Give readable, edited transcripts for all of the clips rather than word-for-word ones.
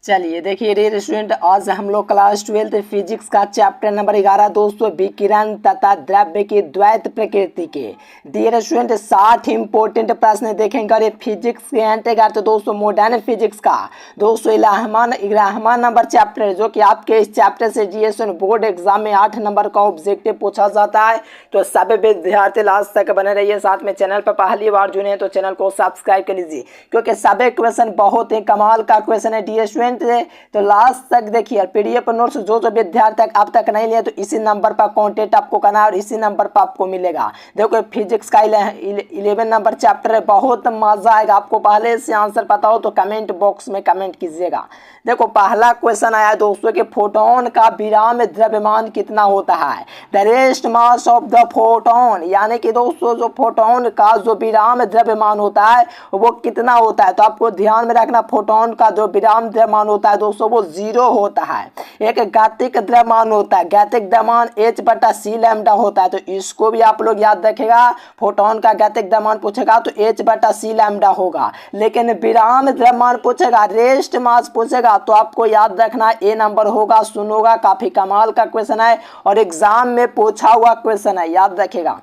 चलिए देखिए dear student, आज हम लोग क्लास 12 फिजिक्स का चैप्टर नंबर 11 दोस्तों विकिरण तथा द्रव्य की द्वैत प्रकृति के डियर स्टूडेंट 60 इंपोर्टेंट प्रश्न देखेंगे। और ये फिजिक्स के अंतर्गत दोस्तों मॉडर्न फिजिक्स का दोस्तों 11वां नंबर चैप्टर है, जो कि आपके इस चैप्टर से जीएस बोर्ड एग्जाम में 8 नंबर का ऑब्जेक्टिव पूछा जाता है। तो सभी विद्यार्थी लास्ट तक बने रहिए। साथ में चैनल पर पहली बार जुड़े हैं तो चैनल को सब्सक्राइब कर लीजिए, क्योंकि सभी क्वेश्चन बहुत ही कमाल का क्वेश्चन है डियर स्टूडेंट। तो लास्ट तक देखिए पीडीएफ नोट्स जो विद्यार्थी अब तक नहीं लिए तो इसी नंबर पर कांटेक्ट आपको करना है और इसी नंबर पर आपको मिलेगा। देखो फिजिक्स का 11 नंबर चैप्टर है, बहुत मजा आएगा। आपको पहले से आंसर पता हो तो कमेंट बॉक्स में कमेंट कीजिएगा। देखो पहला क्वेश्चन आया दोस्तों कि फोटोन का विराम द्रव्यमान कितना होता है। The rest mass of the photon, यानी कि दोस्तों जो फोटोन का जो विराम द्रव्यमान होता है वो कितना होता है। तो आपको ध्यान में रखना, फोटोन का जो विराम द्रव्यमान होता है दोस्तों वो 0 होता है। एक गतिक द्रव्यमान होता है, गतिक द्रव्यमान h/c लैम्डा होता है। तो इसको भी आप लोग याद रखेगा। फोटोन का गतिक द्रव्यमान पूछेगा तो h/c लैम्डा होगा, लेकिन विराम द्रव्यमान पूछेगा, रेस्ट मास पूछेगा तो आपको याद रखना ए नंबर होगा, सुनोगा। काफी कमाल का क्वेश्चन है और एग्जाम में पूछा हुआ क्वेश्चन है, याद रखेगा।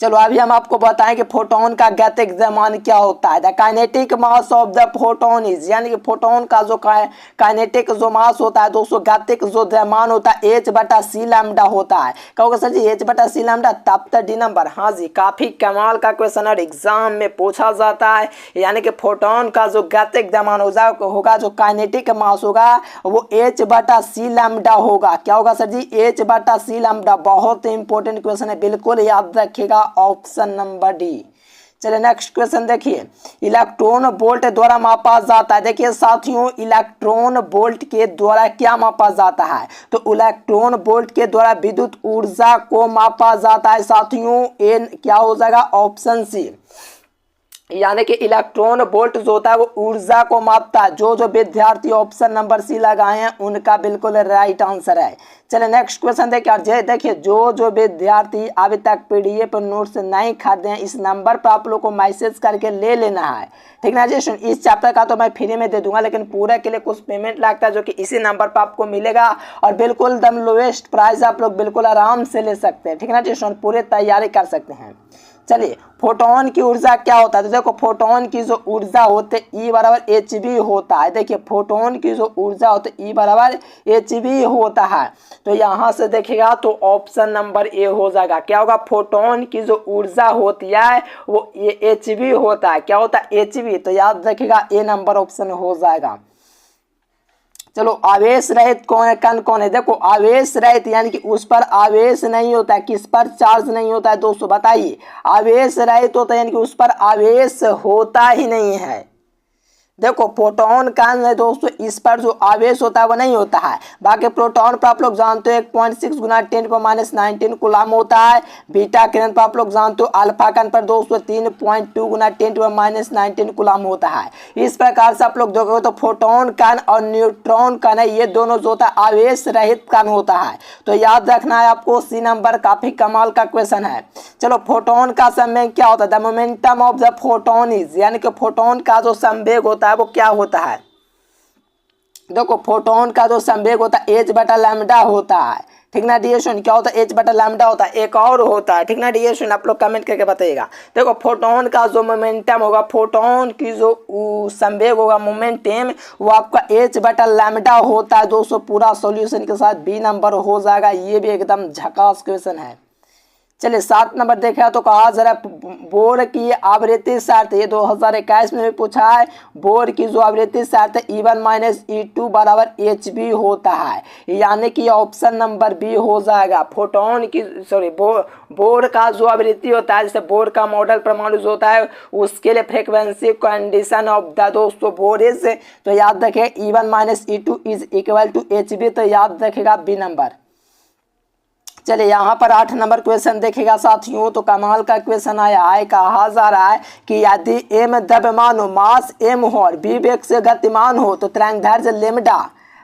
चलो अभी हम आपको बताएं कि फोटोन का गतिक द्रव्यमान क्या होता है। The kinetic mass of the photon is, यानी कि फोटोन का जो काइनेटिक जो मास होता है दोस्तों, गतिक जो द्रव्यमान होता है h/c लैम्डा होता है। कहोगे सर जी h/c लैम्डा, तब तक डी नंबर। हाँ जी, काफी कमाल का क्वेश्चन और एग्जाम में पूछा जाता है। यानी कि फोटोन का जो गतिक द्रव्यमान होगा, जो काइनेटिक मास होगा वो h/c लैम्डा होगा। क्या होगा सर जी, h/c लैम्डा। बहुत इंपॉर्टेंट क्वेश्चन है, बिल्कुल याद रखिएगा, ऑप्शन नंबर डी। चलिए नेक्स्ट क्वेश्चन देखिए, इलेक्ट्रॉन वोल्ट द्वारा मापा जाता है। देखिए साथियों, इलेक्ट्रॉन वोल्ट के द्वारा क्या मापा जाता है। तो इलेक्ट्रॉन वोल्ट के द्वारा विद्युत ऊर्जा को मापा जाता है साथियों। ए क्या हो जाएगा, ऑप्शन सी। यानी कि इलेक्ट्रॉन वोल्ट जो होता है वो ऊर्जा को मापता है। जो विद्यार्थी ऑप्शन नंबर सी लगाए हैं उनका बिल्कुल राइट आंसर है। चलिए नेक्स्ट क्वेश्चन देखिए जो विद्यार्थी अभी तक पीडीएफ नोट्स नहीं खरीदे हैं, इस नंबर पर आप लोग को मैसेज करके ले लेना है, ठीक ना जी। इस चैप्टर का तो मैं फ्री में दे दूंगा, लेकिन पूरे के लिए कुछ पेमेंट लगता है, जो कि इसी नंबर पर आपको मिलेगा और बिल्कुल एकदम लोएस्ट प्राइस आप लोग बिल्कुल आराम से ले सकते हैं, ठीक ना जी। पूरी तैयारी कर सकते हैं। चलिए फोटोन की ऊर्जा क्या होता है। तो देखो फोटोन की जो ऊर्जा होते E बराबर hv होता है। देखिए फोटोन की जो ऊर्जा होती है E बराबर hv होता है। तो यहाँ से देखिएगा तो ऑप्शन नंबर ए हो जाएगा। क्या होगा, फोटोन की जो ऊर्जा होती है वो ये hv होता है। क्या होता है, hv। तो याद रखिएगा ए नंबर ऑप्शन हो जाएगा। चलो आवेश रहित कण कौन है। देखो आवेश रहित यानी कि उस पर आवेश नहीं होता है, किस पर चार्ज नहीं होता है दोस्तों, बताइए। आवेश रहित होता है यानी कि उस पर आवेश होता ही नहीं है। देखो प्रोटॉन का दोस्तों इस पर जो आवेश होता है वो नहीं होता है। बाकी प्रोटॉन पर आप लोग जानते हो 1.6 गुना 10⁻⁹ कूलम होता है। बीटा कण पर आप लोग जानते हो अल्फा कण पर दोस्तों 3.2 गुना 10⁻⁹ कूलम होता है। इस प्रकार से आप लोग देखोगे तो प्रोटॉन कण और न्यूट्रॉन कण है, ये दोनों जो होता है आवेश रहित कण होता है। तो याद रखना है आपको, सी नंबर काफी कमाल का क्वेश्चन है। चलो फोटोन का संवेग क्या होता है। The momentum of the photon is, यानी कि फोटोन का जो संवेग होता है वो क्या होता है। देखो फोटोन का जो संवेग होता है h/λ होता है, ठीक ना डिएशन। क्या होता है, h/λ होता है। एक और होता है, ठीक ना डिएशन, आप लोग कमेंट करके बताइएगा। देखो फोटोन का जो मोमेंटम होगा, फोटोन की जो संवेग होगा मोमेंटम, वो आपका h/λ होता है दोस्तों। पूरा सॉल्यूशन के साथ बी नंबर हो जाएगा। ये भी एकदम झकास क्वेश्चन है। चलिए 7 नंबर देखा तो कहा जरा बोर की आवृत्ति शर्त, ये 2021 में भी पूछा है। बोर की जो आवृत्ति शर्त है E1 - E2 बराबर hb होता है, यानी कि ऑप्शन नंबर बी हो जाएगा। फोटोन की बोर का जो आवृत्ति होता है, जैसे बोर का मॉडल परमाणु जो होता है उसके लिए फ्रीक्वेंसी कंडीशन ऑफ द दोस्तों बोर इज, तो याद रखें E1 - E2 is equal to hb। तो याद रखेगा बी नंबर। चलिए यहाँ पर 8 नंबर क्वेश्चन देखेगा साथियों, तो कमाल का क्वेश्चन आया है। कहा जा रहा है कि यदि m द्रव्यमान हो, मास m हो और v वेग से गतिमान हो तो तरंगदैर्घ्य लैम्डा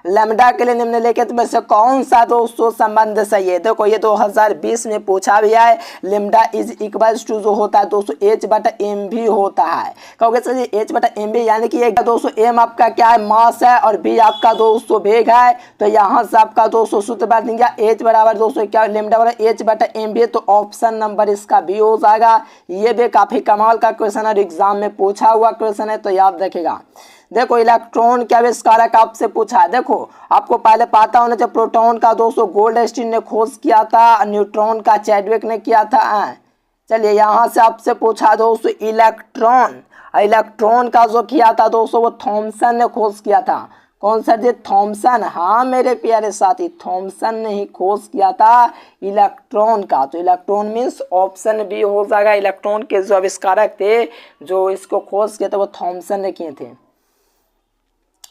लैम्डा के लिए निम्नलिखित में से कौन सा दोस्तों संबंध सही है। देखो ये 2020 में पूछा भी है। लैम्डा इज इक्वल्स टू जो होता है दोस्तों h/m भी होता है। कहोगे सर जी h/m भी यानी कि एक दोस्तों m आपका क्या है, मास है, और b आपका दोस्तों वेग है। तो यहाँ से आपका दोस्तों सूत्र बैठ गया h बराबर दोस्तों क्या, लैम्डा बराबर h/m भी। तो ऑप्शन नंबर इसका बी हो जाएगा। ये भी काफी कमाल का क्वेश्चन है, एग्जाम में पूछा हुआ क्वेश्चन है, तो याद रखेगा। देखो इलेक्ट्रॉन के आविष्कारक आपसे पूछा है। देखो आपको पहले पता होना चाहिए, प्रोटॉन का दोस्तों गोल्डस्टीन ने खोज किया था, न्यूट्रॉन का चैडविक ने किया था। चलिए यहाँ से आपसे पूछा दोस्तों इलेक्ट्रॉन का जो किया था दोस्तों वो थॉमसन ने खोज किया था। कौन सा जी, थॉमसन। हाँ मेरे प्यारे साथी, थॉमसन ने ही खोज किया था इलेक्ट्रॉन का। तो इलेक्ट्रॉन मीन्स ऑप्शन बी हो जाएगा। इलेक्ट्रॉन के जो आविष्कारक थे, जो इसको खोज किए थे, वो थॉमसन ने किए थे।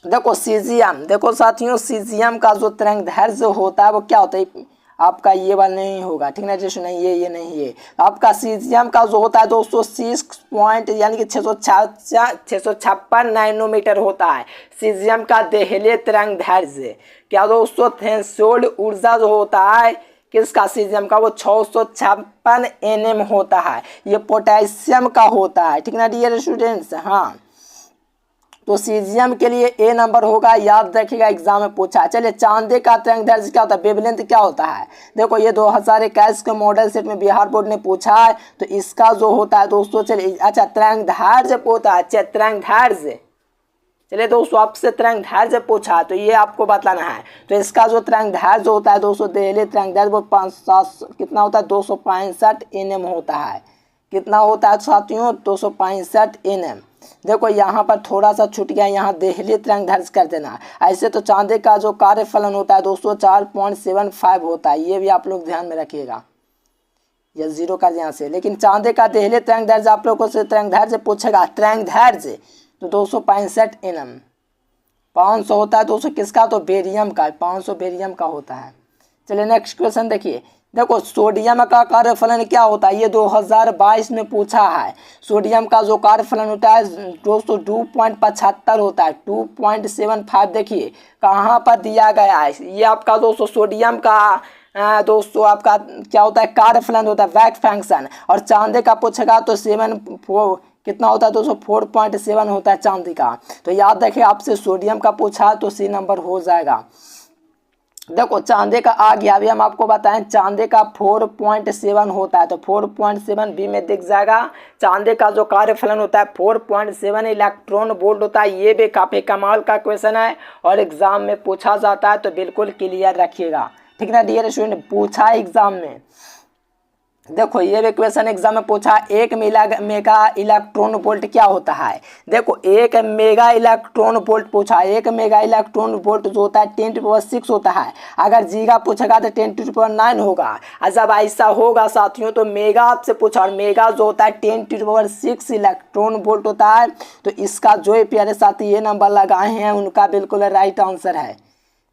देखो सीजियम, देखो साथियों सीजियम का जो तरंगदैर्घ्य होता है वो क्या होता है, आपका ये वाला नहीं होगा, ठीक ना जैसे नहीं, ये नहीं, ये आपका सीजियम का जो होता है दोस्तों 6 पॉइंट यानी कि 656 नैनोमीटर होता है सीजियम का देहले तरंगदैर्घ्य। क्या दोस्तों, थ्रेशोल्ड ऊर्जा जो होता है किसका, सीजियम का, वो 656 nm होता है। ये पोटेशियम का होता है, ठीक ना डियर स्टूडेंट्स। हाँ तो सीजियम के लिए ए नंबर होगा, याद रखिएगा, एग्जाम में पूछा। चलिए चांदी का तरंगदैर्घ्य क्या होता है, वेवलेंथ क्या होता है। देखो ये 2021 के मॉडल सेट में बिहार बोर्ड ने पूछा है। तो इसका जो होता है दोस्तों, चलिए अच्छा तरंगदैर्घ्य होता है, तरंगदैर्घ्य। चलिए दोस्तों आपसे तरंगदैर्घ्य पूछा तो ये आपको बताना है। तो इसका जो तरंगदैर्घ्य होता है दोस्तों, देहले तरंगदैर्घ्य वो 5 कितना होता है, 265 nm होता है। कितना होता है साथियों, 265 nm। देखो यहाँ पर थोड़ा सा छूट गया, यहाँ देहली तरंगदैर्घ्य कर देना। ऐसे तो चांदी का जो कार्यफलन होता है दोस्तों 4.75 होता है, ये भी आप लोग ध्यान में रखिएगा, या 0 का यहाँ से। लेकिन चांदी का देहली तरंगदैर्घ्य आप लोगों से तरंगदैर्घ्य पूछेगा, तरंगदैर्घ्य तो 265 nm। 500 होता है दोस्तों किसका, तो बेरियम का, 500 बेरियम का होता है। चलिए नेक्स्ट क्वेश्चन देखिए। देखो सोडियम का कार्यफलन क्या होता है, ये 2022 में पूछा है। सोडियम का जो कार्यफलन होता है दोस्तों 2.75 होता है, 2.75। देखिए कहाँ पर दिया गया है, ये आपका दोस्तों सोडियम का दोस्तों आपका क्या होता है, कार्यफलन होता है, वर्क फंक्शन। और चांदी का पूछेगा तो 7 कितना होता है दोस्तों, 4.7 होता है चांदी का। तो याद रखिए आपसे सोडियम का पूछा तो सी नंबर हो जाएगा। देखो चांदी का आ गया, अभी हम आपको बताएं चांदी का 4.7 होता है। तो 4.7 बी में दिख जाएगा। चांदी का जो कार्यफलन होता है 4.7 इलेक्ट्रॉन वोल्ट होता है। ये भी काफी कमाल का क्वेश्चन है और एग्जाम में पूछा जाता है, तो बिल्कुल क्लियर रखिएगा, ठीक ना डियर स्टूडेंट, पूछा एग्जाम में। देखो ये भी क्वेश्चन एग्जाम में पूछा, एक मेगा इलेक्ट्रॉन वोल्ट क्या होता है। देखो एक मेगा इलेक्ट्रॉन वोल्ट पूछा, एक मेगा इलेक्ट्रॉन वोल्ट जो होता है 10⁻6 होता है। अगर जीगा पूछेगा तो 10⁻9 होगा। और जब ऐसा होगा साथियों तो मेगा आपसे पूछा, और मेगा जो होता है 10⁻6 इलेक्ट्रॉन वोल्ट होता है। तो इसका जो प्यारे साथी ये नंबर लगाए हैं उनका बिल्कुल राइट आंसर है।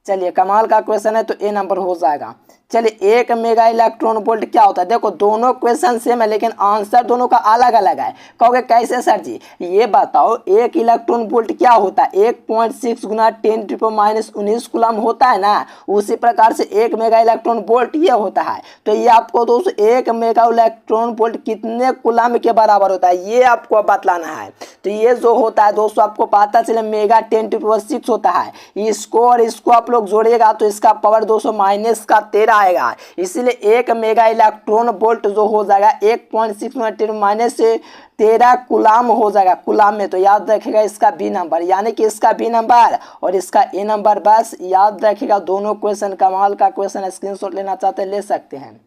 चलिए कमाल का क्वेश्चन है, तो ए नंबर हो जाएगा। चलिए एक मेगा इलेक्ट्रॉन वोल्ट क्या होता है। देखो दोनों क्वेश्चन सेम है लेकिन आंसर दोनों का अलग अलग है। कहोगे कैसे सर जी, ये बताओ एक इलेक्ट्रॉन वोल्ट क्या होता है, 1.6 गुना 10⁻⁻19 कूलम होता है ना। उसी प्रकार से एक मेगा इलेक्ट्रॉन वोल्ट ये होता है। तो ये आपको दोस्तों एक मेगा इलेक्ट्रॉन वोल्ट कितने कूलम के बराबर होता है ये आपको बतलाना है। तो ये जो होता है दोस्तों आपको पता चले मेगा 10⁻6 होता है। इसको और इसको आप लोग जोड़िएगा तो इसका पावर 200 माइनस का 13 आएगा। इसीलिए एक मेगा इलेक्ट्रॉन वोल्ट जो हो जाएगा 1.6 माइनस 13 कूलम हो जाएगा कूलम में। तो याद रखिएगा इसका बी नंबर, यानी कि इसका बी नंबर और इसका ए नंबर, बस याद रखिएगा। दोनों क्वेश्चन कमाल का क्वेश्चन, स्क्रीनशॉट लेना चाहते हैं ले सकते हैं।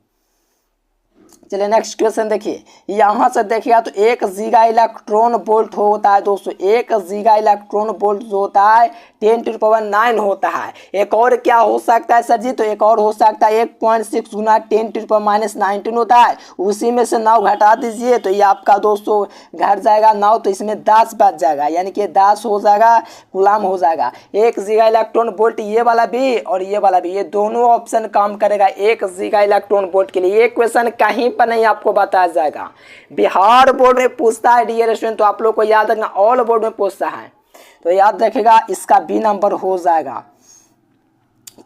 चलिए नेक्स्ट क्वेश्चन देखिए, यहाँ से देखिएगा तो एक गीगा इलेक्ट्रॉन वोल्ट होता है दोस्तों, एक गीगा इलेक्ट्रॉन वोल्ट जो होता है 10⁻9 होता है। एक और क्या हो सकता है सर जी, तो एक और हो सकता है 1.6 गुना 10⁻⁻19 होता है। उसी में से 9 घटा दीजिए तो ये आपका दोस्तों घट जाएगा 9, तो इसमें 10 बच जाएगा, यानी कि 10 हो जाएगा गुलाम हो जाएगा। एक गीगा इलेक्ट्रॉन वोल्ट ये वाला भी और ये वाला भी, ये दोनों ऑप्शन काम करेगा एक गीगा इलेक्ट्रॉन वोल्ट के लिए। ये क्वेश्चन कहीं पर नहीं आपको बताया जाएगा, बिहार बोर्ड में पूछता है डियर स्टूडेंट, तो आप लोग को याद रखना ऑल बोर्ड में पूछता है। तो याद रखेगा इसका बी नंबर हो जाएगा।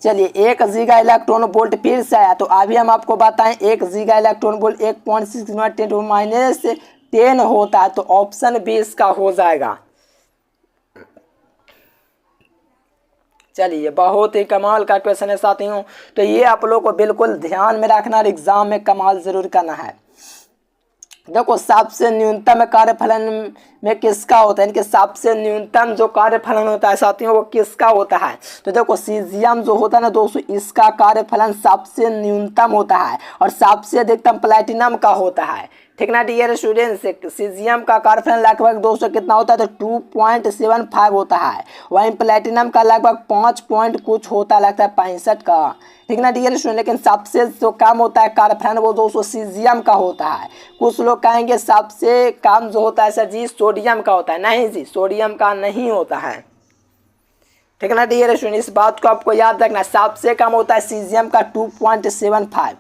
चलिए 1 गीगा इलेक्ट्रॉन वोल्ट फिर से आया, तो अभी हम आपको बताएं 1 गीगा इलेक्ट्रॉन वोल्ट 1.6 × 10 होता है, तो ऑप्शन बी इसका हो जाएगा। चलिए बहुत ही कमाल का क्वेश्चन है साथियों, तो ये आप लोग को बिल्कुल ध्यान में रखना और एग्जाम में कमाल जरूर करना है। देखो सबसे न्यूनतम कार्यफलन में किसका होता है, इनके सबसे न्यूनतम जो कार्यफलन होता है साथियों वो किसका होता है, तो देखो सीजियम जो होता है ना दोस्तों, इसका कार्यफलन सबसे न्यूनतम होता है और सबसे अधिकतम प्लैटिनम का होता है। ठीक ना डियर स्टूडेंट्स, सीजियम का कार्यफलन लगभग दोस्तों कितना होता है, तो 2.75 होता है। वहीं प्लैटिनम का लगभग 5 पॉइंट कुछ होता लगता है 65 का। ठीक ना डियर स्टूडेंट, लेकिन सबसे जो कम होता है कार्यफलन वो दोस्तों सीजियम का होता है। कुछ लोग कहेंगे सबसे कम जो होता है सर जी सोडियम का होता है, नहीं जी सोडियम का नहीं होता है। ठीक है ना डियर स्टूडेंट, इस बात को आपको याद रखना, सबसे कम होता है सीजियम का 2.75,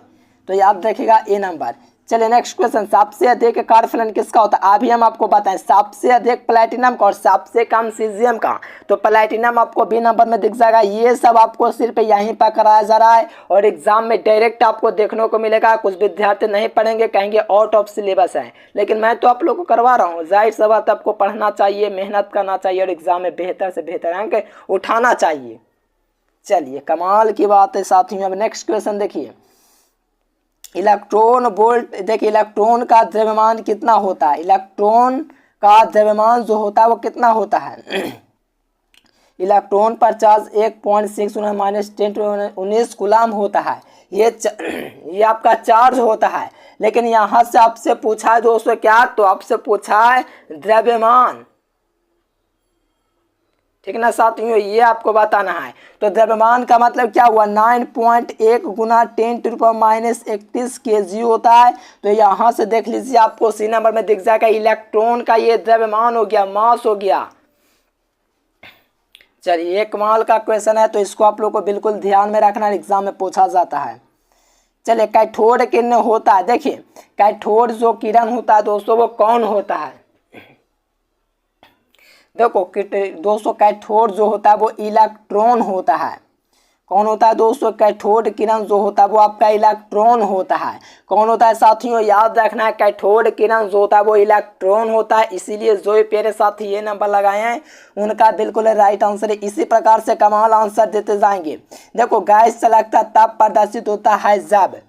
तो याद रखिएगा ए नंबर। चलिए नेक्स्ट क्वेश्चन, सबसे अधिक कार्यफलन किसका होता है, अभी हम आपको बताएं सबसे अधिक प्लैटिनम का और सबसे कम सीजियम का, तो प्लैटिनम आपको बी नंबर में दिख जाएगा। ये सब आपको सिर्फ यहीं पर कराया जा रहा है और एग्जाम में डायरेक्ट आपको देखने को मिलेगा। कुछ विद्यार्थी नहीं पढ़ेंगे, कहेंगे आउट ऑफ सिलेबस है, लेकिन मैं तो आप लोग को करवा रहा हूँ। जाहिर सी बात आपको पढ़ना चाहिए, मेहनत करना चाहिए और एग्जाम में बेहतर से बेहतर अंक उठाना चाहिए। चलिए कमाल की बात है साथियों। अब नेक्स्ट क्वेश्चन देखिए, इलेक्ट्रॉन वोल्ट, देखिए इलेक्ट्रॉन का द्रव्यमान कितना होता है, इलेक्ट्रॉन का द्रव्यमान जो होता है वो कितना होता है। इलेक्ट्रॉन पर चार्ज 1.6 × 10⁻19 कूलम होता है। ये आपका चार्ज होता है, लेकिन यहाँ से आपसे पूछा है दोस्तों क्या, तो आपसे पूछा है द्रव्यमान। ठीक ना साथियों, ये आपको बताना है। तो द्रव्यमान का मतलब क्या हुआ, 9.1 × 10⁻31 kg होता है। तो यहाँ से देख लीजिए आपको सी नंबर में दिख जाएगा इलेक्ट्रॉन का ये द्रव्यमान हो गया, मास हो गया। चलिए एक कमाल का क्वेश्चन है, तो इसको आप लोग को बिल्कुल ध्यान में रखना, एग्जाम में पूछा जाता है। चलिए कैथोड किरण होता है, देखिए कैथोड जो किरण होता है दोस्तों वो कौन होता है। देखो दोस्तों कैथोड जो होता है वो इलेक्ट्रॉन होता है। कौन होता है दोस्तों, कैथोड किरण जो होता है वो आपका इलेक्ट्रॉन होता है। कौन होता है साथियों, याद रखना है कैथोड किरण जो होता है वो इलेक्ट्रॉन होता है। इसीलिए जो प्यारे साथी ये नंबर लगाए हैं उनका बिल्कुल राइट आंसर है। इसी प्रकार से कमाल आंसर देते जाएंगे। देखो गैस सलगता तब प्रदर्शित होता है जब,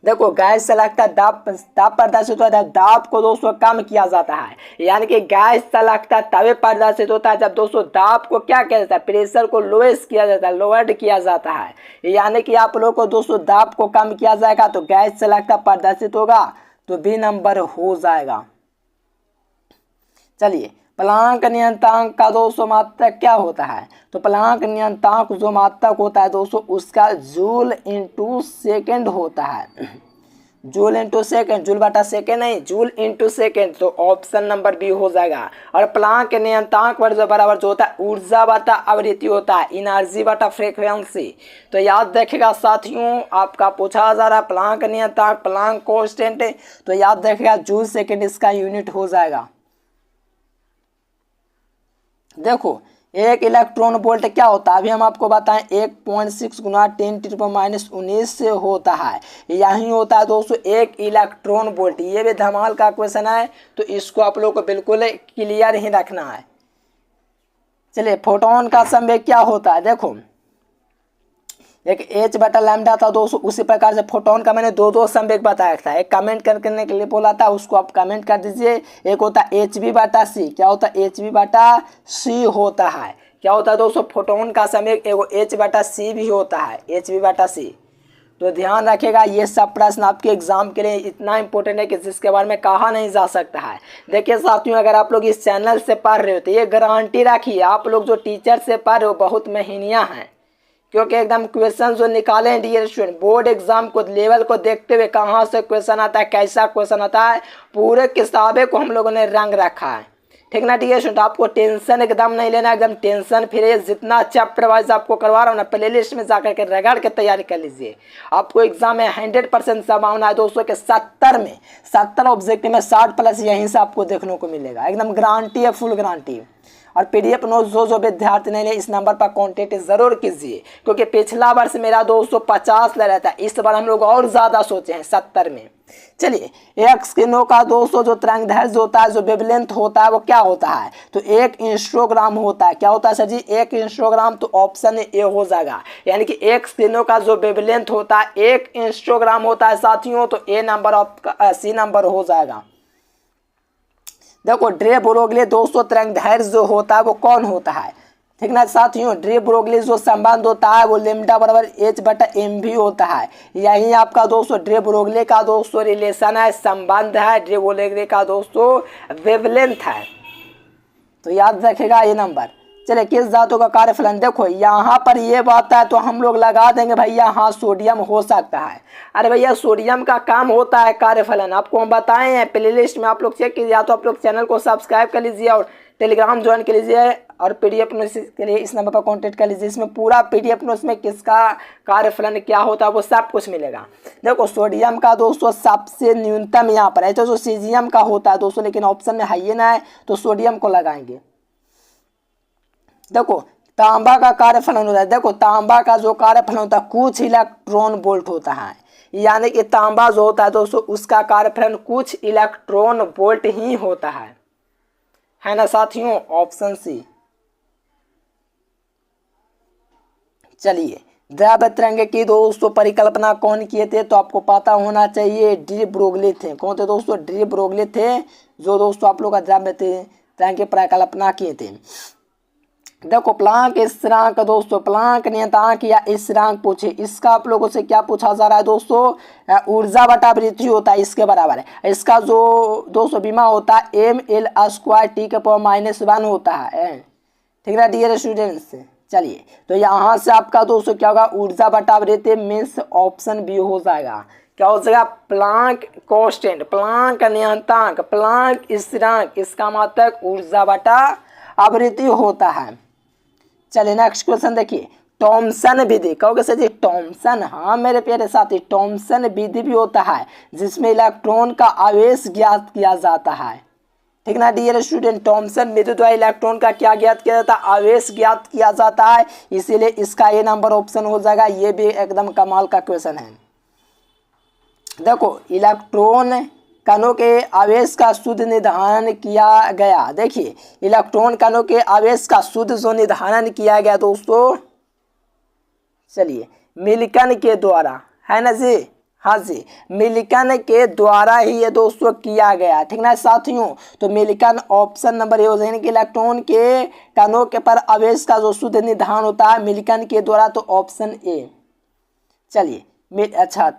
देखो गैस सलगता दाब प्रदर्शित होता है, दाब को दोस्तों कम किया जाता है। यानी कि गैस सलगता तभी प्रदर्शित होता है जब दोस्तों दाब को क्या किया जाता है, प्रेशर को लोएस्ट किया जाता है, लोअर्ड किया जाता है। यानी कि आप लोग को दोस्तों दाब को कम किया जाएगा तो गैस सलगता प्रदर्शित होगा, तो बी नंबर हो जाएगा। चलिए प्लांक नियंत्रक का दोस्तों मात्रक क्या होता है, तो प्लांक नियंत्रक जो मात्रक होता है दोस्तों उसका जूल इंटू सेकेंड होता है। जूल इंटू सेकेंड, जूल बटा सेकेंड नहीं, जूल इंटू सेकेंड, तो ऑप्शन नंबर बी हो जाएगा। और प्लांक नियंत्रक बराबर जो होता है ऊर्जा बटा आवृत्ति होता है, एनर्जी बटा फ्रीक्वेंसी। तो याद रखिएगा साथियों, आपका पूछा जा रहा है प्लांक नियंत्रक, प्लांक कांस्टेंट, तो याद रखिएगा जूल सेकेंड इसका यूनिट हो जाएगा। देखो एक इलेक्ट्रॉन वोल्ट क्या होता है, अभी हम आपको बताएं 1.6 × 10⁻19 से होता है। यही होता है दोस्तों एक इलेक्ट्रॉन वोल्ट। ये भी धमाल का क्वेश्चन है, तो इसको आप लोग को बिल्कुल क्लियर ही रखना है। चलिए फोटोन का संवेग क्या होता है, देखो एक h बटा लैम्डा था दोस्तों, उसी प्रकार से फोटोन का मैंने दो संवेग बताया था। एक कमेंट करने के लिए बोला था, उसको आप कमेंट कर दीजिए। एक होता है hv बटा c, क्या होता है hv बटा c होता है। क्या होता है दोस्तों फोटोन का संवेग एगो h बटा c भी होता है, hv बटा c। तो ध्यान रखिएगा, ये सब प्रश्न आपके एग्जाम के लिए इतना इंपॉर्टेंट है कि जिसके बारे में कहा नहीं जा सकता है। देखिए साथियों, अगर आप लोग इस चैनल से पढ़ रहे हो तो ये गारंटी रखिए आप लोग जो टीचर से पढ़ रहे हो बहुत मेहनतियाँ हैं, क्योंकि एकदम क्वेश्चन जो निकाले हैं डियर स्टूडेंट, बोर्ड एग्जाम को लेवल को देखते हुए कहाँ से क्वेश्चन आता है, कैसा क्वेश्चन आता है, पूरे किताबे को हम लोगों ने रंग रखा है। ठीक ना डियर स्टूडेंट, आपको टेंशन एकदम नहीं लेना, एकदम टेंशन फ्री। जितना चैप्टर वाइज आपको करवा रहा हूँ ना, प्ले लिस्ट में जाकर के रगड़ के तैयारी कर लीजिए। आपको एग्जाम में 100% संभावना है दोस्तों के 70 ऑब्जेक्टिव में 60+ यहीं से आपको देखने को मिलेगा। एकदम गारंटी है, फुल गारंटी। और PDF नोट जो विद्यार्थी ने इस नंबर पर कॉन्टेक्ट जरूर कीजिए, क्योंकि पिछला वर्ष मेरा दोस्तों 50 ले रहा था, इस बार हम लोग और ज़्यादा सोचे हैं 70 में। चलिए, एक किरणों का दोस्तों जो तरंगदैर्घ्य होता है, जो वेवलेंथ होता है, वो क्या होता है? तो 1 इंस्टोग्राम होता है। क्या होता है सर जी? 1 इंस्टोग्राम। तो ऑप्शन ए हो जाएगा, यानी कि एक किरणों का जो वेवलेंथ होता है 1 इंस्टोग्राम होता है साथियों, तो ए नंबर आपका सी नंबर हो जाएगा। देखो, ड्रे ब्रोगली दोस्तों तरंगदैर्घ्य जो होता है वो कौन होता है? ठीक ना साथियों, ड्रे ब्रोगली जो संबंध होता है वो लैम्डा बराबर H/mv होता है। यही आपका दोस्तों ड्रे ब्रोगली का दोस्तों रिलेशन है, संबंध है, ड्रे ब्रोगली का दोस्तों वेवलेंथ है। तो याद रखेगा ये नंबर। चलिए, किस धातु का कार्यफलन? देखो यहाँ पर ये बात है तो हम लोग लगा देंगे भैया, हाँ सोडियम हो सकता है। अरे भैया, सोडियम का काम होता है कार्यफलन, आपको हम बताए हैं प्ले लिस्ट में, आप लोग चेक कीजिए। या तो आप लोग चैनल को सब्सक्राइब कर लीजिए और टेलीग्राम ज्वाइन कर लीजिए, और PDF नोट्स के लिए इस नंबर पर कॉन्टेक्ट कर लीजिए। इसमें पूरा PDF नोट्स में किसका कार्यफलन क्या होता है वो सब कुछ मिलेगा। देखो, सोडियम का दोस्तों सबसे न्यूनतम यहाँ पर है, तो जो सीजियम का होता है दोस्तों, लेकिन ऑप्शन में है ही ना है, तो सोडियम को लगाएंगे। देखो, तांबा का कार्यफलन होता है। देखो, तांबा का जो कार्यफलन होता है कुछ इलेक्ट्रॉन वोल्ट होता है, यानी कि तांबा जो होता है दोस्तों उसका कार्यफलन कुछ इलेक्ट्रॉन वोल्ट ही होता है ना साथियों? Option C. चलिए, द्रव्य तरंग की दोस्तों परिकल्पना कौन किए थे? तो आपको पता होना चाहिए, डी ब्रोगली थे। कौन थे दोस्तों? डी ब्रोगली थे, जो दोस्तों आप लोग का द्रव्य तरंग की परिकल्पना किए थे। देखो, प्लांक स्थिरांक दोस्तों, प्लांक नियतांक या स्थिरांक पूछे, इसका आप लोगों से क्या पूछा जा रहा है दोस्तों? ऊर्जा बटा आवृत्ति होता है, इसके बराबर है। इसका जो दोस्तों विमा होता है mL² T⁻⁻1 होता है। ठीक है डियर स्टूडेंट्स? चलिए, तो यहाँ से आपका दोस्तों क्या होगा? ऊर्जा बटा आवृत्ति मीन्स ऑप्शन बी हो जाएगा। क्या हो जाएगा? प्लांक कांस्टेंट, प्लांक नियतांक, प्लांक स्थिरांक, इसका मतलब ऊर्जा बटा आवृत्ति होता है। चलिए, नेक्स्ट क्वेश्चन देखिए, टॉमसन विधि। कहोगे सर जी टॉमसन? हाँ मेरे प्यारे साथी, टॉमसन विधि भी होता है जिसमें इलेक्ट्रॉन का आवेश ज्ञात किया जाता है। ठीक ना डियर स्टूडेंट? टॉमसन विधि द्वारा इलेक्ट्रॉन का क्या ज्ञात किया जाता है? आवेश ज्ञात किया जाता है, इसीलिए इसका ये नंबर ऑप्शन हो जाएगा। ये भी एकदम कमाल का क्वेश्चन है। देखो, इलेक्ट्रॉन कणों के आवेश का शुद्ध निर्धारण किया गया। देखिए, इलेक्ट्रॉन कणों के आवेश का शुद्ध जो निर्धारण किया गया दोस्तों, चलिए मिल्कन के द्वारा, है ना जी? हाँ जी, मिल्कन के द्वारा ही ये दोस्तों किया गया। ठीक ना साथियों? तो मिल्कन ऑप्शन नंबर ए हो जाएगा कि इलेक्ट्रॉन के कणों के पर आवेश का जो शुद्ध निर्धारण होता है मिल्कन के द्वारा, तो ऑप्शन ए। चलिए, अच्छा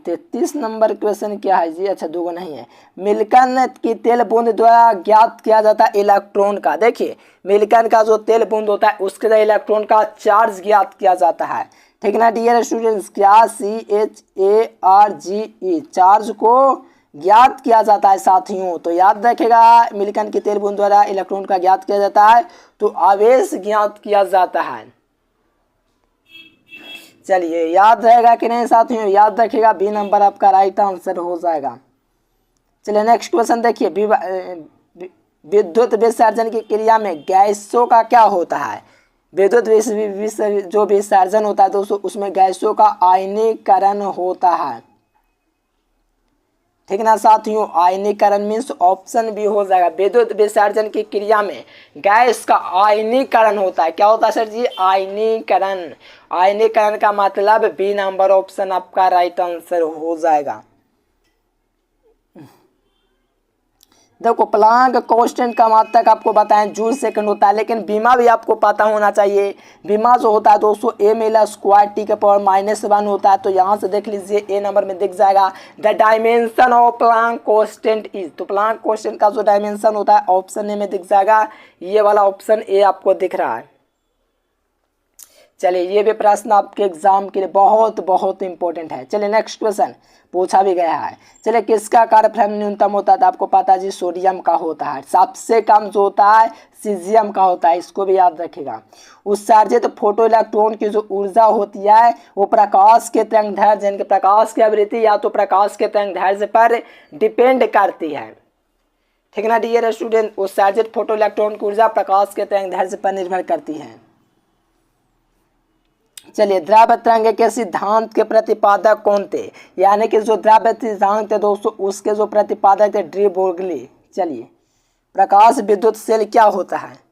33 नंबर क्वेश्चन क्या है जी? अच्छा, दो नहीं है। मिल्कन की तेल बूंद द्वारा ज्ञात किया जाता है इलेक्ट्रॉन का। देखिए, मिल्कन का जो तेल बूंद होता है उसके द्वारा इलेक्ट्रॉन का चार्ज ज्ञात किया जाता है। ठीक ना डियर स्टूडेंट्स? क्या? CHARGE, चार्ज को ज्ञात किया जाता है साथियों। तो याद रखेगा, मिल्कन की तेल बूंद द्वारा इलेक्ट्रॉन का ज्ञात किया जाता है, तो आवेश ज्ञात किया जाता है। चलिए, याद रहेगा कि नहीं साथियों? याद रखिएगा, बी नंबर आपका राइट आंसर हो जाएगा। चलिए, नेक्स्ट क्वेश्चन देखिए, विद्युत विसर्जन की क्रिया में गैसों का क्या होता है? विद्युत जो विसर्जन होता है दोस्तों उसमें गैसों का आयनीकरण होता है। ठीक ना साथियों? आयनीकरण मीन्स ऑप्शन भी हो जाएगा। विद्युत विसर्जन की क्रिया में गैस का आयनीकरण होता है। क्या होता है सर जी? आयनीकरण। आयनीकरण का मतलब बी नंबर ऑप्शन आपका राइट आंसर हो जाएगा। देखो, प्लांक कांस्टेंट का मात्रक आपको बताएं जूल सेकंड होता है, लेकिन बीमा भी आपको पता होना चाहिए। बीमा जो होता है दोस्तों mL² T⁻⁻1 होता है। तो यहाँ से देख लीजिए, ए नंबर में दिख जाएगा the dimension of Planck constant is. तो प्लांक कांस्टेंट का जो डायमेंशन होता है ऑप्शन ए में दिख जाएगा। ये वाला ऑप्शन ए आपको दिख रहा है। चलिए, ये भी प्रश्न आपके एग्जाम के लिए बहुत बहुत इंपॉर्टेंट है। चलिए, नेक्स्ट क्वेश्चन पूछा भी गया है। चलिए, किसका कार्यफलन न्यूनतम होता है? तो आपको पता है जी, सोडियम का होता है। सबसे कम जो होता है सीजियम का होता है, इसको भी याद रखिएगा। उत्सर्जित फोटो इलेक्ट्रॉन की जो ऊर्जा होती है वो प्रकाश के तरंगदैर्घ्य, यानी कि प्रकाश की आवृत्ति या तो प्रकाश के तरंगदैर्घ्य पर डिपेंड करती है। ठीक ना डियर स्टूडेंट। उत्सर्जित फोटो इलेक्ट्रॉन की ऊर्जा प्रकाश के तरंगदैर्घ्य पर निर्भर करती है। चलिए, द्रव्य तरंग के सिद्धांत के प्रतिपादक कौन थे? यानी कि जो द्रव्य सिद्धांत थे दोस्तों उसके जो प्रतिपादक थे डी ब्रोगली। चलिए, प्रकाश विद्युत शेल क्या होता है?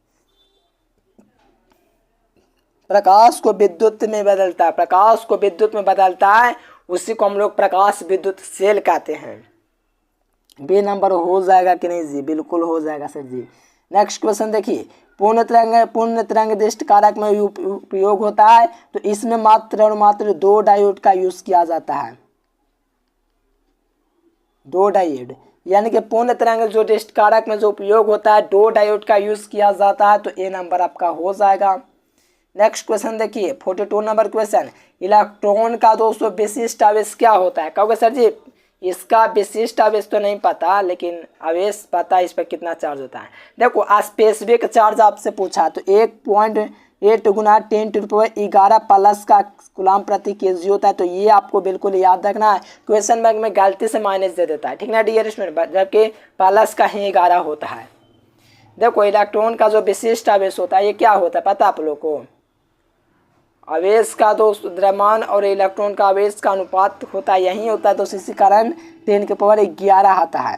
प्रकाश को विद्युत में बदलता है, प्रकाश को विद्युत में बदलता है, उसी को हम लोग प्रकाश विद्युत शेल कहते हैं। बी नंबर हो जाएगा कि नहीं जी? बिल्कुल हो जाएगा सर जी। नेक्स्ट क्वेश्चन देखिए, पूर्ण तरंग दृष्टि कारक में उपयोग होता है, तो इसमें मात्र और मात्र 2 डायोड का यूज किया जाता है। 2 डायोड, यानी कि पूर्ण तरंग जो दृष्टि कारक में जो उपयोग होता है 2 डायोड का यूज किया जाता है, तो ए नंबर आपका हो जाएगा। नेक्स्ट क्वेश्चन देखिए, 42 नंबर क्वेश्चन, इलेक्ट्रॉन का दोस्तों विशिष्ट आवेश क्या होता है? कहोगे सर जी इसका विशिष्ट आवेश तो नहीं पता, लेकिन आवेश पता है, इस पर कितना चार्ज होता है। देखो, स्पेसिफिक चार्ज आपसे पूछा तो 1.8 गुना 10⁻11 प्लस का कूलम प्रति केजी होता है, तो ये आपको बिल्कुल याद रखना है। क्वेश्चन बैंक में गलती से माइनस दे देता है, ठीक ना डियर स्टूडेंट, जबकि प्लस का ही 11 होता है। देखो, इलेक्ट्रॉन का जो विशिष्ट आवेश होता है ये क्या होता है पता आप लोग को? आवेश का दोस्त द्रव्यमान और इलेक्ट्रॉन का आवेश का अनुपात होता है, यही होता है, तो इसी कारण 10⁻11 आता है।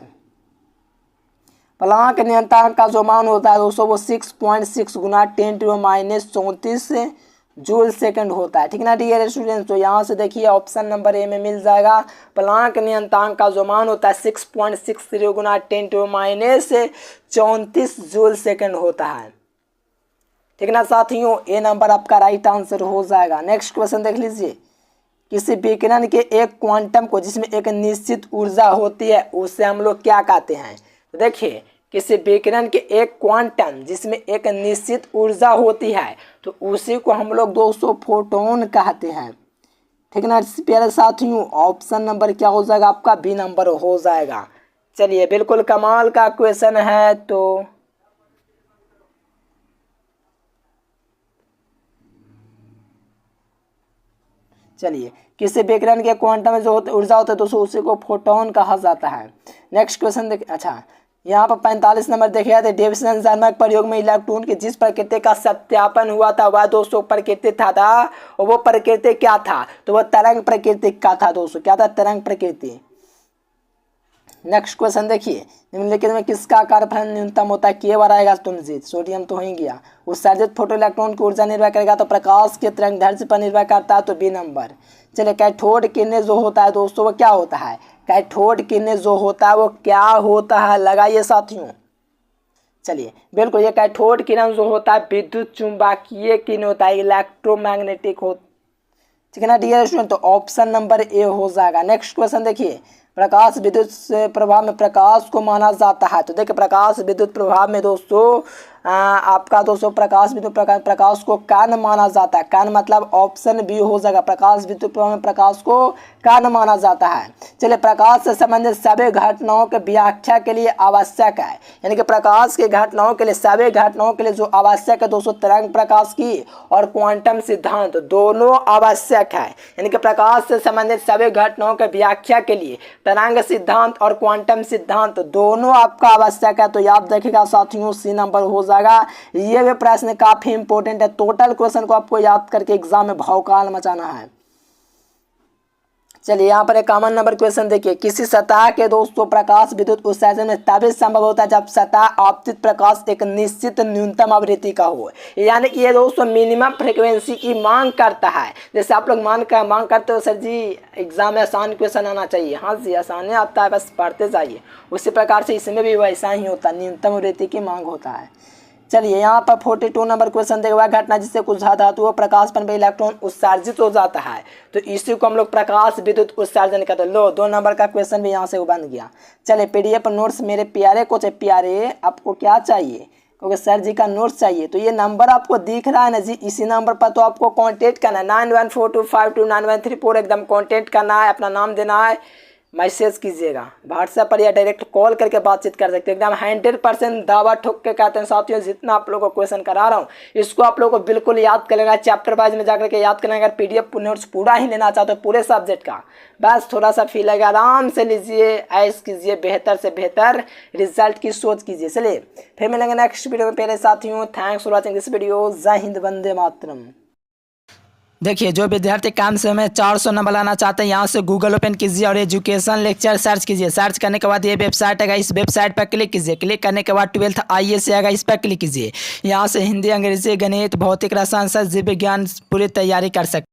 प्लांक नियतांक का जो मान होता है दोस्तों वो 6.6 गुना 10⁻34 जूल सेकंड होता है, ठीक ना डियर स्टूडेंट्स। तो यहाँ से देखिए ऑप्शन नंबर ए में मिल जाएगा। प्लांक नियतांक का जो मान होता है 6.60 गुना 10⁻34 जूल सेकंड होता है, ठीक ना साथियों। ए नंबर आपका राइट आंसर हो जाएगा। नेक्स्ट क्वेश्चन देख लीजिए, किसी विकिरण के एक क्वांटम को जिसमें एक निश्चित ऊर्जा होती है उसे हम लोग क्या कहते हैं? तो देखिए, किसी विकिरण के एक क्वांटम जिसमें एक निश्चित ऊर्जा होती है तो उसी को हम लोग दोस्तों फोटोन कहते हैं, ठीक ना प्यारे साथियों। ऑप्शन नंबर क्या हो जाएगा आपका? बी नंबर हो जाएगा। चलिए, बिल्कुल कमाल का क्वेश्चन है। तो चलिए, किसी विकिरण के क्वांटम में जो ऊर्जा होता है दोस्तों उसी को फोटोन कहा जाता है। नेक्स्ट क्वेश्चन देख, अच्छा यहाँ पर 45 नंबर देखिए, डेविसन जर्मक प्रयोग में इलेक्ट्रॉन की जिस प्रकृति का सत्यापन हुआ था वह दोस्तों प्रकृति था और वो प्रकृति क्या था? तो वह तरंग प्रकृति का था दोस्तों। क्या था? तरंग प्रकृति। नेक्स्ट क्वेश्चन देखिए, निम्नलिखित में किसका कार्यफलन न्यूनतम होता है? के बार आएगा तुम जी, सोडियम तो हो ही गया। उत्सर्जित फोटो इलेक्ट्रॉन की ऊर्जा निर्भर करेगा तो प्रकाश के तरंगदैर्घ्य पर निर्भर करता है, तो बी नंबर। चलिए, कैथोड किरण जो होता है दोस्तों वो क्या होता है? कैथोड किरण जो होता है वो क्या होता है? लगाइए साथियों। चलिए, बिल्कुल, ये कैथोड किरण जो होता है विद्युत चुंबकीय किरण होता है, इलेक्ट्रोमैग्नेटिक हो, ठीक है ना डियर स्टूडेंट। तो ऑप्शन नंबर ए हो जाएगा। नेक्स्ट क्वेश्चन देखिए, प्रकाश विद्युत प्रभाव में प्रकाश को माना जाता है, तो देखिए प्रकाश विद्युत प्रभाव में दोस्तों आपका दोस्तों प्रकाश विद्युत प्रकाश को कण माना जाता है। कण मतलब ऑप्शन बी हो जाएगा। प्रकाश विद्युत प्रभाव में प्रकाश को कण माना जाता है। चलिए, प्रकाश से संबंधित सभी घटनाओं के व्याख्या के लिए आवश्यक है, यानी कि प्रकाश की घटनाओं के लिए सभी घटनाओं के लिए जो आवश्यक है दोस्तों तरंग प्रकाश की और क्वांटम सिद्धांत दोनों आवश्यक है। यानी कि प्रकाश से संबंधित सभी घटनाओं के व्याख्या के लिए तरंग सिद्धांत और क्वांटम सिद्धांत दोनों आपका आवश्यक है। तो याद रखिएगा साथियों, सी नंबर हो जाएगा। ये भी प्रश्न काफी इंपॉर्टेंट है। टोटल क्वेश्चन को आपको याद करके एग्जाम में भौकाल मचाना है। चलिए, यहाँ पर एक कॉमन नंबर क्वेश्चन देखिए, किसी सतह के दोस्तों प्रकाश विद्युत उत्सर्जन में तभी संभव होता है जब सतह आपतित प्रकाश एक निश्चित न्यूनतम आवृत्ति का हो, यानी कि ये दोस्तों मिनिमम फ्रीक्वेंसी की मांग करता है। जैसे आप लोग मांग करते हो सर जी एग्जाम में आसान क्वेश्चन आना चाहिए, हाँ जी आसान आता है, बस पढ़ते जाइए। उसी प्रकार से इसमें भी वैसा ही होता है, न्यूनतम आवृत्ति की मांग होता है। चलिए, यहाँ पर 42 नंबर क्वेश्चन देखिए, वह घटना जिससे कुछ धातुओं प्रकाशपन पे इलेक्ट्रॉन उत्सर्जित हो जाता है तो इसी को हम लोग प्रकाश विद्युत उत्सर्जन कहते हैं। लो, 2 नंबर का क्वेश्चन भी यहाँ से बन गया। चलिए, पीडीएफ नोट्स मेरे प्यारे को प्यारे आपको क्या चाहिए? क्योंकि सर जी का नोट्स चाहिए, तो ये नंबर आपको दिख रहा है ना जी, इसी नंबर पर तो आपको कॉन्टेक्ट करना है 9142529134 एकदम कॉन्टेक्ट करना है, अपना नाम देना है, मैसेज कीजिएगा, व्हाट्सएप पर या डायरेक्ट कॉल करके बातचीत कर सकते हो। एकदम 100% दावा ठोक के कहते हैं साथियों, जितना आप लोगों को क्वेश्चन करा रहा हूँ इसको आप लोगों को बिल्कुल याद कर लेना, चैप्टर वाइज में जाकर के याद करना। अगर PDF नोट्स पूरा ही लेना चाहते हो पूरे सब्जेक्ट का, बस थोड़ा सा फी लगे, आराम से लीजिए, ऐश कीजिए, बेहतर से बेहतर रिजल्ट की सोच कीजिए। चलिए फिर मिलेंगे नेक्स्ट वीडियो में पहले साथियों। Thanks for watching this video. जय हिंद, वंदे मातरम। देखिए, जो विद्यार्थी कम समय में 400 नंबर लाना चाहते हैं, यहाँ से गूगल ओपन कीजिए और एजुकेशन लेक्चर सर्च कीजिए। सर्च करने के बाद ये वेबसाइट आएगा, इस वेबसाइट पर क्लिक कीजिए। क्लिक करने के बाद 12th IAS आएगा, इस पर क्लिक कीजिए। यहाँ से हिंदी, अंग्रेजी, गणित, भौतिक, रसायन, जीव विज्ञान पूरी तैयारी कर सकते हैं।